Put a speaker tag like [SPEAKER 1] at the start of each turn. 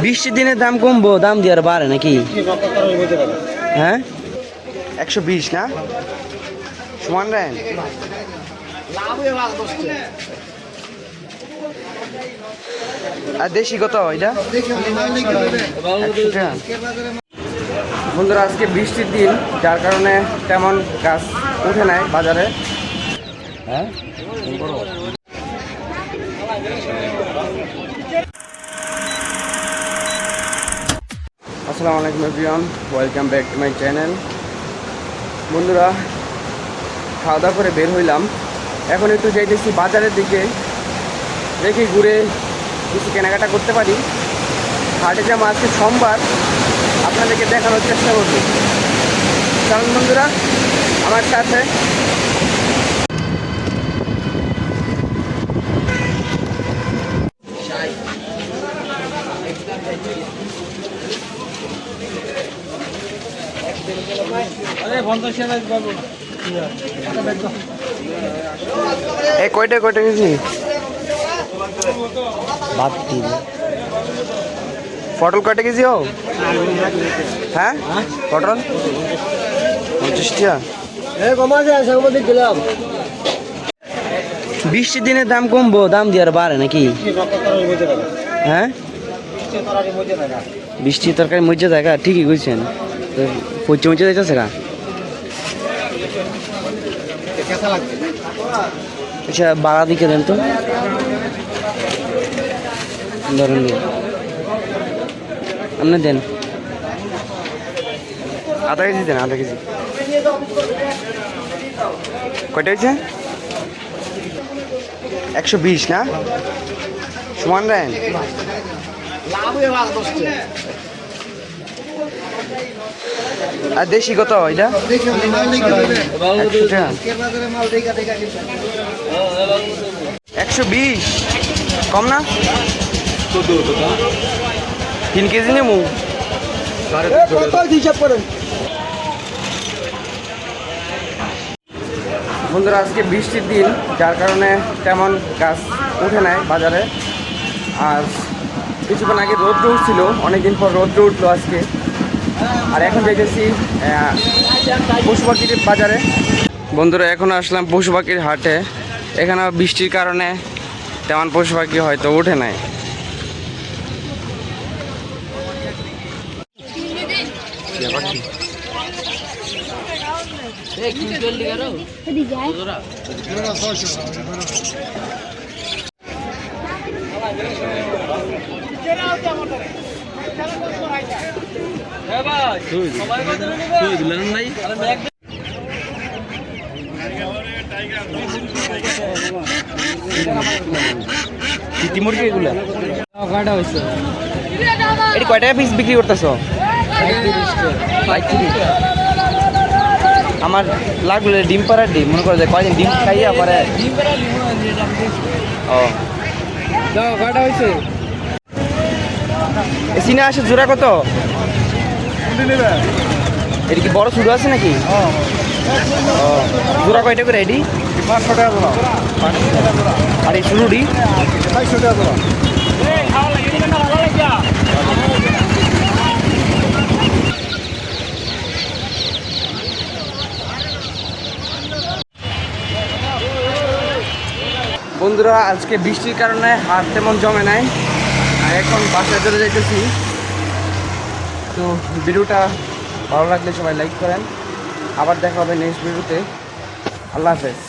[SPEAKER 1] বৃষ্টির দিনে দাম কমবো, দাম দিয়ে আর বাড়ে নাকি? হ্যাঁ 120 না সমান রেন। আর দেশি কত এটা? বন্ধুরা আজকে বৃষ্টির দিন, যার কারণে তেমন গাছ উঠে নাই বাজারে। হ্যাঁ আসসালামু আলাইকুম everyone, welcome back to my channel. বন্ধুরা খাওয়া দাওয়া করে বের হইলাম, এখন একটু যাইতেছি বাজারের দিকে, দেখি ঘুরে কিছু কেনাকাটা করতে পারি। হাটে যাবো আজকে সোমবার, আপনাদেরকে দেখানোর চেষ্টা করব। চলুন বন্ধুরা আমার সাথে। এই কয়টা কেজি? পটল কয়টা কেজি? ও হ্যাঁ পটল 50 টাকা। বৃষ্টির দিনে দাম কমবো, দাম দিয়ে আর বাড়ে নাকি? হ্যাঁ বৃষ্টির তরকারি মজা দেখা, ঠিকই কইছেন। পচে মচে যাইতেছে না। আচ্ছা বাড়া দিকে দেন তো, ধরুন আপনি দেন। আধা কেজি দেন, আধা কেজি। কয়টা হয়েছে? 120 না সমান দেন। আর দেশি কত এটা? 120 কম না? 3 কেজি নেবো। বন্ধুরা আজকে বৃষ্টির দিন, যার কারণে তেমন গাছ উঠে নাই বাজারে। আর কিছুক্ষণ আগে রৌদ্র উঠছিল, অনেকদিন পর রৌদ্র উঠলো আজকে। আর এখন যাইতেছি পশু পাখির বাজারে। বন্ধুরা এখন আসলাম পশু পাখির হাটে। এখানে বৃষ্টির কারণে তেমন পশু পাখি হয়তো উঠে নাই। মুরগি এগুলা এটা কয় টাকা পিস বিক্রি করতেছো? আমার লাগলো ডিম পাড়ার ডিম, মনে করে কয়দিন ডিম খাইয়া পরে। ও কয়টা হয়েছে? সিনা আসে জোড়া কত? এটা কি বড় শুরু আছে নাকি? ও জোড়া কয়টা করে এটি? 500 টাকা জোড়া। আর এই শুরুটি 400 টাকা জোড়া। বন্ধুরা আজকে বৃষ্টির কারণে হাট তেমন জমে নাই, আর এখন বাসায় চলে যাইতেছি। তো ভিডিওটা ভালো লাগলে সবাই লাইক করেন। আবার দেখা হবে নেক্সট ভিডিওতে। আল্লাহ হাফেজ।